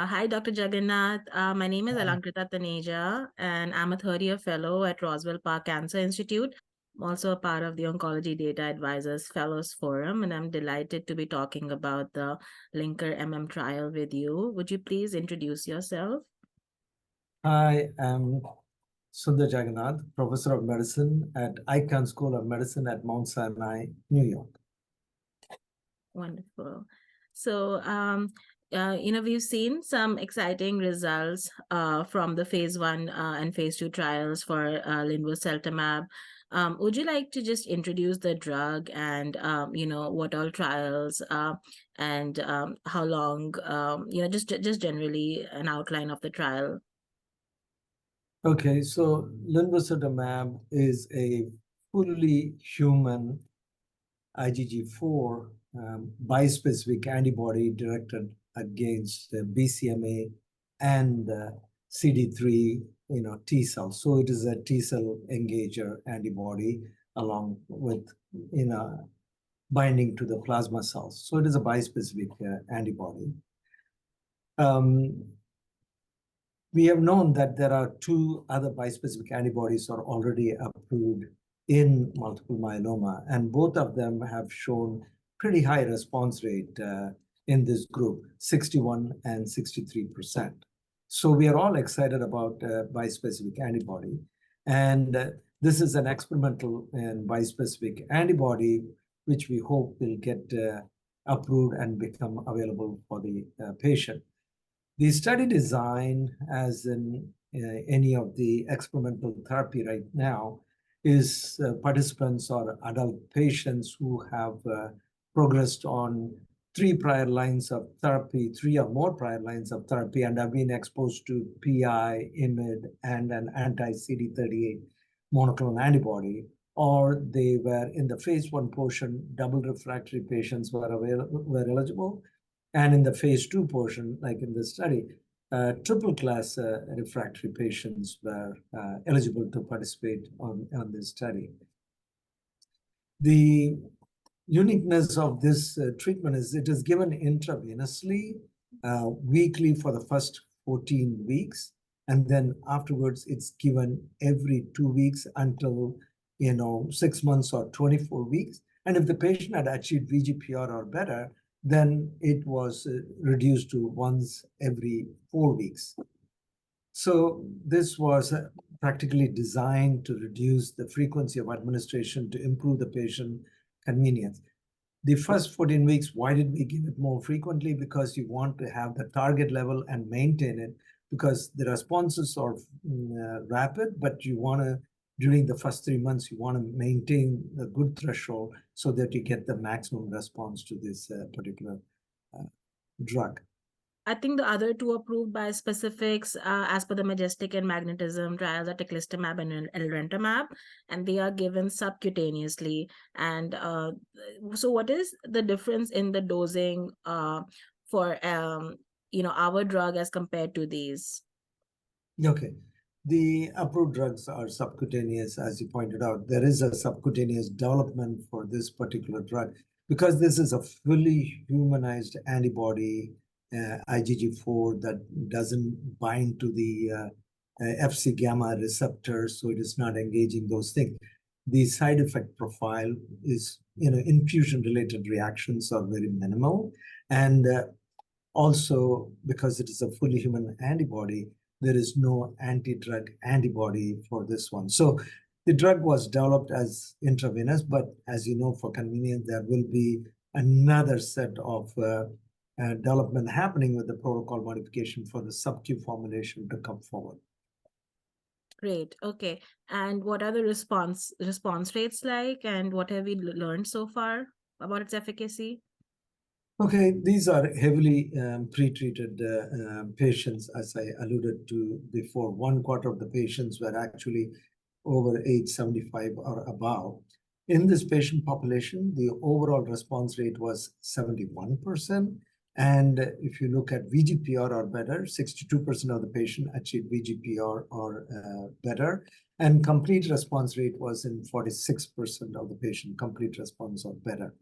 Hi, Dr. Jagannath. My name is Alankrita Taneja, and I'm a third-year fellow at Roswell Park Cancer Institute. I'm also a part of the Oncology Data Advisors Fellows Forum, and I'm delighted to be talking about the LINKER-MM trial with you. Would you please introduce yourself? Hi, I'm Sundar Jagannath, Professor of Medicine at Icahn School of Medicine at Mount Sinai, New York. Wonderful. So, we've seen some exciting results from the phase 1 and phase 2 trials for Linvoseltamab. Would you like to just introduce the drug and, what all trials and how long, just generally an outline of the trial? Okay, so Linvoseltamab is a fully human IgG4 bispecific antibody directed against BCMA and CD3, T cells. So it is a T cell engager antibody along with, binding to the plasma cells. So it is a bispecific antibody. We have known that there are two other bispecific antibodies are already approved in multiple myeloma, and both of them have shown pretty high response rate in this group, 61 and 63%. So we are all excited about bispecific antibody. And this is an experimental and bispecific antibody, which we hope will get approved and become available for the patient. The study design, as in any of the experimental therapy right now, is participants or adult patients who have progressed on 3 prior lines of therapy, 3 or more prior lines of therapy, and have been exposed to PI, IMiD, and an anti-CD38 monoclonal antibody, or they were in the phase 1 portion, double refractory patients were eligible, and in the phase 2 portion, like in this study, triple class refractory patients were eligible to participate on this study. The uniqueness of this treatment is it is given intravenously, weekly for the first 14 weeks, and then afterwards it's given every 2 weeks until 6 months or 24 weeks. And if the patient had achieved VGPR or better, then it was reduced to once every 4 weeks. So this was practically designed to reduce the frequency of administration to improve the patient convenience. The first 14 weeks, why did we give it more frequently? Because you want to have the target level and maintain it, because the responses are rapid, but you want to, during the first 3 months, you want to maintain a good threshold so that you get the maximum response to this particular drug. I think the other two approved by specifics, as per the Majestic and Magnetism trials, are teclistamab and elrentamab, and they are given subcutaneously. And so, what is the difference in the dosing for our drug as compared to these? Okay. The approved drugs are subcutaneous, as you pointed out. There is a subcutaneous development for this particular drug because this is a fully humanized antibody, IgG4, that doesn't bind to the Fc gamma receptor, so it is not engaging those things. The side effect profile is, infusion-related reactions are very minimal. And also, because it is a fully human antibody, there is no anti-drug antibody for this one. So the drug was developed as intravenous, but as you know, for convenience, there will be another set of development happening with the protocol modification for the sub-Q formulation to come forward. Great. Okay. And what are the response rates like, and what have we learned so far about its efficacy? Okay, these are heavily pre-treated patients, as I alluded to before. 1/4 of the patients were actually over age 75 or above. In this patient population, the overall response rate was 71%. And if you look at VGPR or better, 62% of the patient achieved VGPR or better. And complete response rate was in 46% of the patient, complete response or better.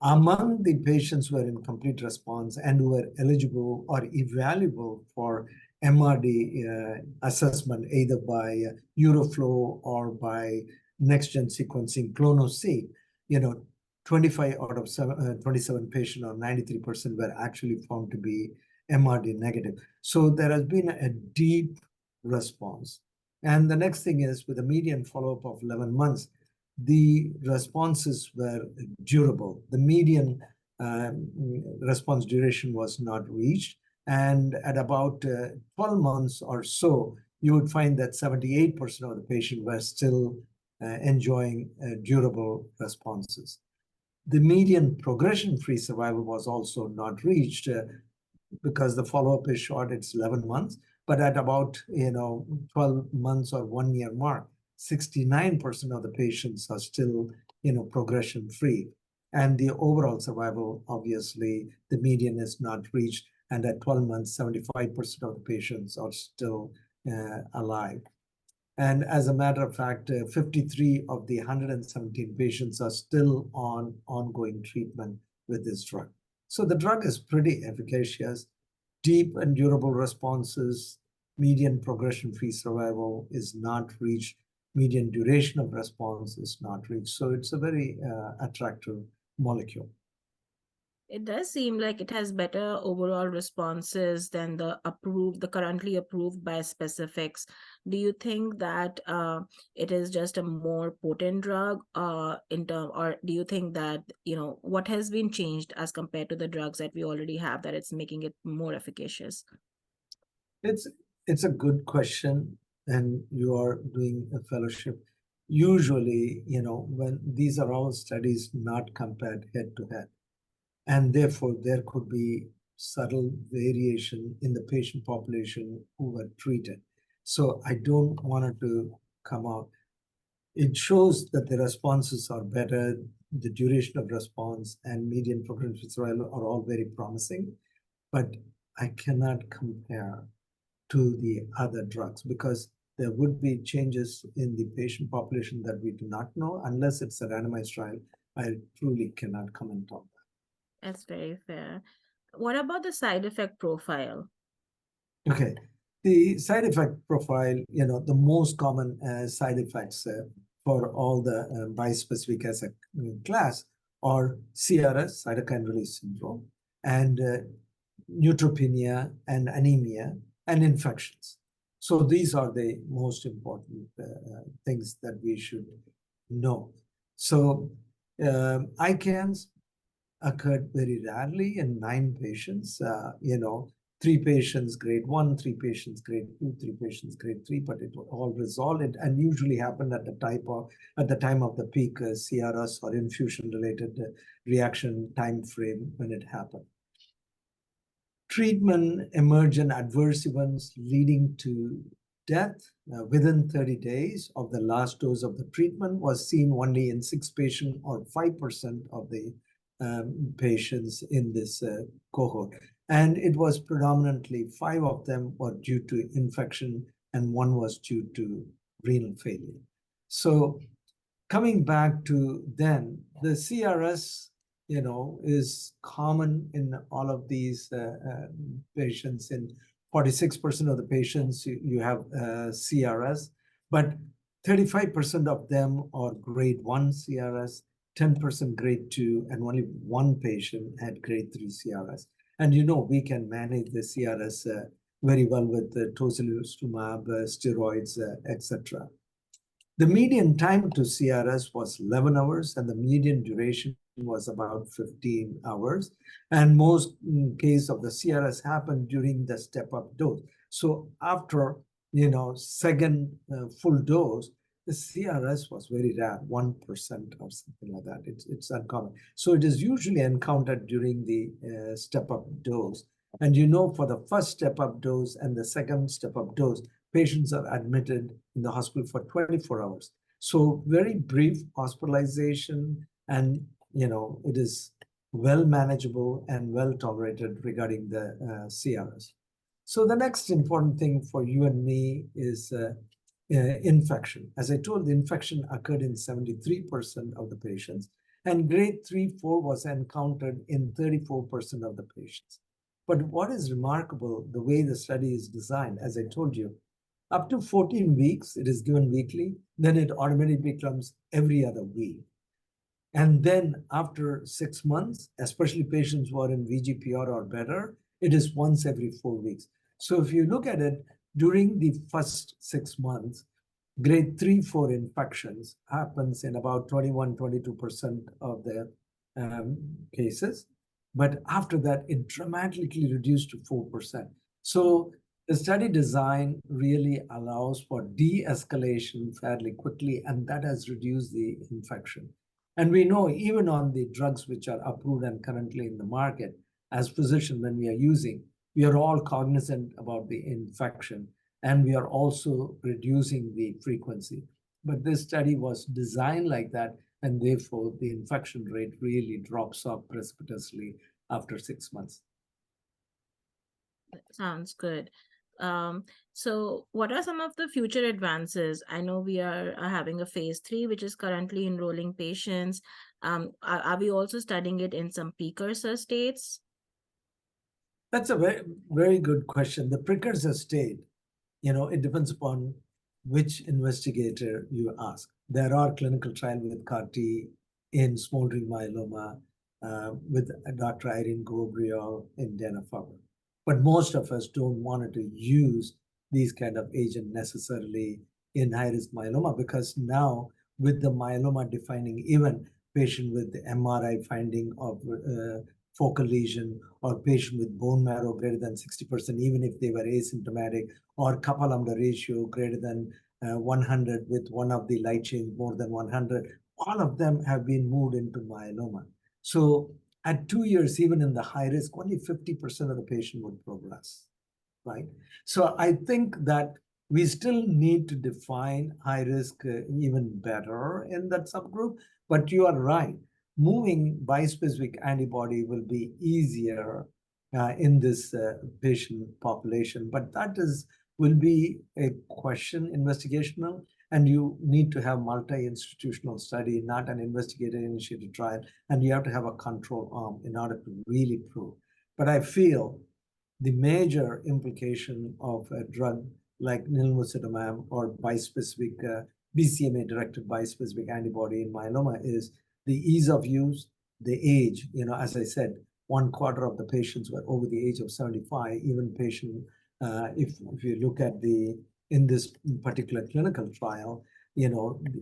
Among the patients who were in complete response and who were eligible or evaluable for MRD assessment, either by Euroflow or by next-gen sequencing, clonoSEQ, 25 out of 27 patients, or 93%, were actually found to be MRD negative. So there has been a deep response. And the next thing is, with a median follow-up of 11 months, the responses were durable. The median response duration was not reached. And at about 12 months or so, you would find that 78% of the patients were still enjoying durable responses. The median progression-free survival was also not reached because the follow-up is short, it's 11 months. But at about 12 months or 1 year mark, 69% of the patients are still progression-free. And the overall survival, obviously, the median is not reached. And at 12 months, 75% of the patients are still alive. And as a matter of fact, 53 of the 117 patients are still on ongoing treatment with this drug. So the drug is pretty efficacious, deep and durable responses, median progression-free survival is not reached, median duration of response is not reached. So it's a very attractive molecule. It does seem like it has better overall responses than the currently approved bispecifics. Do you think that it is just a more potent drug, or do you think that what has been changed as compared to the drugs that we already have that it's making it more efficacious? It's a good question, and you are doing a fellowship. Usually, when these are all studies not compared head to head, and therefore there could be subtle variation in the patient population who were treated. So I don't want it to come out. It shows that the responses are better, the duration of response and median progression-free survival are all very promising, but I cannot compare to the other drugs because there would be changes in the patient population that we do not know. Unless it's a randomized trial, I truly cannot comment on that. That's very fair. What about the side effect profile? Okay, the side effect profile, the most common side effects for all the bispecific as a class are CRS, cytokine release syndrome, and neutropenia and anemia and infections. So these are the most important things that we should know. So Icahns occurred very rarely in 9 patients, 3 patients grade 1, 3 patients grade 2, 3 patients grade 3, but it all resolved and usually happened at the time of the peak CRS or infusion-related reaction time frame when it happened. Treatment emergent adverse events leading to death within 30 days of the last dose of the treatment was seen only in 6 patients, or 5% of the patients in this cohort. And it was predominantly 5 of them were due to infection and 1 was due to renal failure. So coming back to then, the CRS, is common in all of these patients. In 46% of the patients, you have CRS, but 35% of them are grade 1 CRS, 10% grade 2, and only 1 patient had grade 3 CRS. And we can manage the CRS very well with the tocilizumab, steroids, etc. The median time to CRS was 11 hours, and the median duration was about 15 hours. And most cases of the CRS happened during the step-up dose. So after, second full dose, the CRS was very rare, 1% or something like that. It's uncommon. So it is usually encountered during the step-up dose. And for the first step-up dose and the second step-up dose, patients are admitted in the hospital for 24 hours. So very brief hospitalization, and it is well manageable and well tolerated regarding the CRS. So the next important thing for you and me is infection. As I told, the infection occurred in 73% of the patients. And grade 3-4 was encountered in 34% of the patients. But what is remarkable, the way the study is designed, as I told you, up to 14 weeks, it is given weekly, then it automatically becomes every other week. And then after 6 months, especially patients who are in VGPR or better, it is once every 4 weeks. So if you look at it, during the first 6 months, grade 3-4 infections happens in about 21-22% of the cases. But after that, it dramatically reduced to 4%. So the study design really allows for de-escalation fairly quickly, and that has reduced the infection. And we know even on the drugs which are approved and currently in the market, as physicians, when we are using, we are all cognizant about the infection, and we are also reducing the frequency. But this study was designed like that, and therefore the infection rate really drops off precipitously after 6 months. Sounds good. So what are some of the future advances? I know we are having a phase 3, which is currently enrolling patients. Are we also studying it in some precursor states? That's a very, very good question. The precursor state, it depends upon which investigator you ask. There are clinical trials with CAR-T in smoldering myeloma with Dr. Irene Gabriel in Dana-Farber. But most of us don't want to use these kind of agents necessarily in high-risk myeloma, because now with the myeloma defining event, patient with the MRI finding of focal lesion, or patient with bone marrow greater than 60%, even if they were asymptomatic, or kappa lambda ratio greater than 100 with one of the light chains more than 100, all of them have been moved into myeloma. So at 2 years, even in the high risk, only 50% of the patient would progress, right? So I think that we still need to define high risk even better in that subgroup, but you are right. Moving bispecific antibody will be easier in this patient population, but that will be a question investigational, and you need to have multi-institutional study, not an investigator-initiated trial, and you have to have a control arm in order to really prove. But I feel the major implication of a drug like Linvoseltamab or bispecific BCMA-directed bispecific antibody in myeloma is the ease of use, the age. As I said, 1/4 of the patients were over the age of 75. Even patient, if you look at in this particular clinical trial,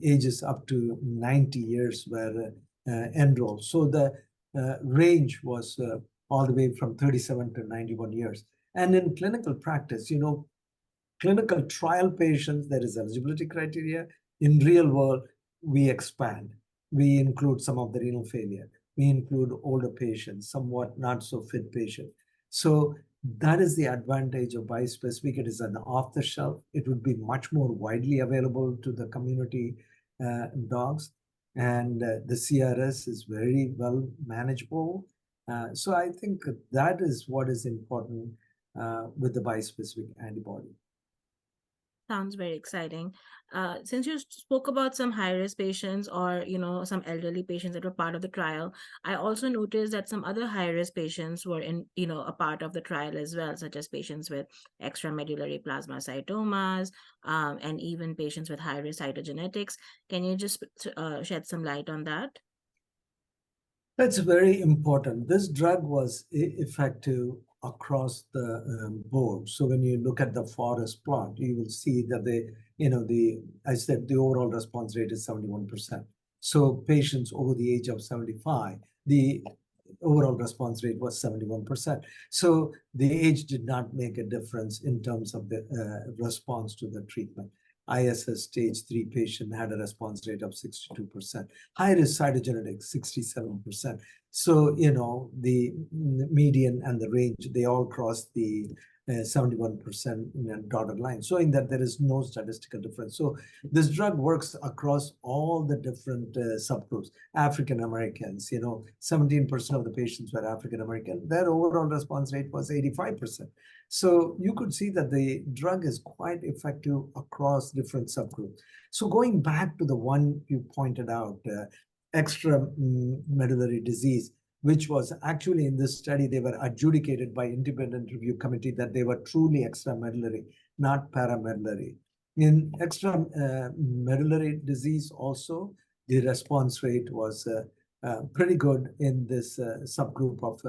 ages up to 90 years were enrolled. So the range was all the way from 37 to 91 years. And in clinical practice, clinical trial patients, there is eligibility criteria. In real world, we expand. We include some of the renal failure. We include older patients, somewhat not so fit patients. So that is the advantage of bispecific. It is an off-the-shelf. It would be much more widely available to the community docs. And the CRS is very well manageable. So I think that is what is important with the bispecific antibody. Sounds very exciting. Since you spoke about some high-risk patients or, some elderly patients that were part of the trial, I also noticed that some other high-risk patients were a part of the trial as well, such as patients with extramedullary plasmacytomas, and even patients with high-risk cytogenetics. Can you just shed some light on that? That's very important. This drug was effective across the board. So when you look at the forest plot, you will see that I said the overall response rate is 71%. So patients over the age of 75, the overall response rate was 71%. So the age did not make a difference in terms of the response to the treatment. ISS stage 3 patient had a response rate of 62%. High-risk cytogenetics, 67%. So, the median and the range, they all crossed the 71% in a dotted line, showing that there is no statistical difference. So this drug works across all the different subgroups. African Americans, 17% of the patients were African American. Their overall response rate was 85%. So you could see that the drug is quite effective across different subgroups. So going back to the one you pointed out, extramedullary disease, which was actually in this study, they were adjudicated by independent review committee that they were truly extramedullary, not paramedullary. In extramedullary disease also, the response rate was pretty good in this subgroup of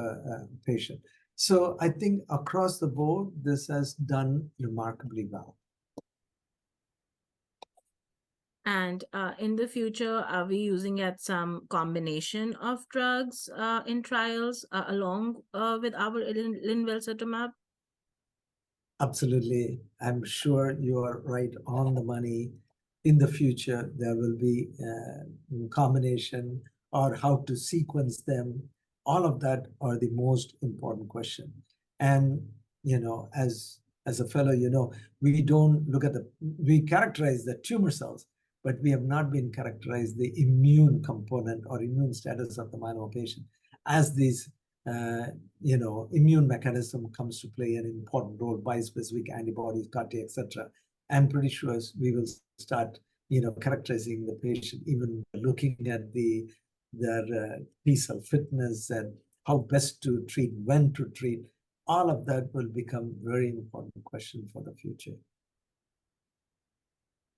patient. So I think across the board, this has done remarkably well. And in the future, are we using at some combination of drugs in trials along with our linvoseltamab? Absolutely. I'm sure you are right on the money. In the future, there will be a combination or how to sequence them. All of that are the most important question. And, as a fellow, we don't look at we characterize the tumor cells, but we have not been characterized the immune component or immune status of the myeloma patient. As these immune mechanism comes to play an important role, bispecific antibodies, CAR-T, etc. I'm pretty sure we will start, characterizing the patient, even looking at their B-cell fitness and how best to treat, when to treat. All of that will become very important question for the future.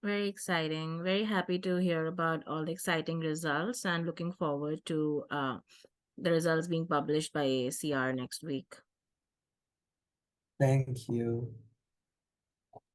Very exciting. Very happy to hear about all the exciting results and looking forward to the results being published by AACR next week. Thank you.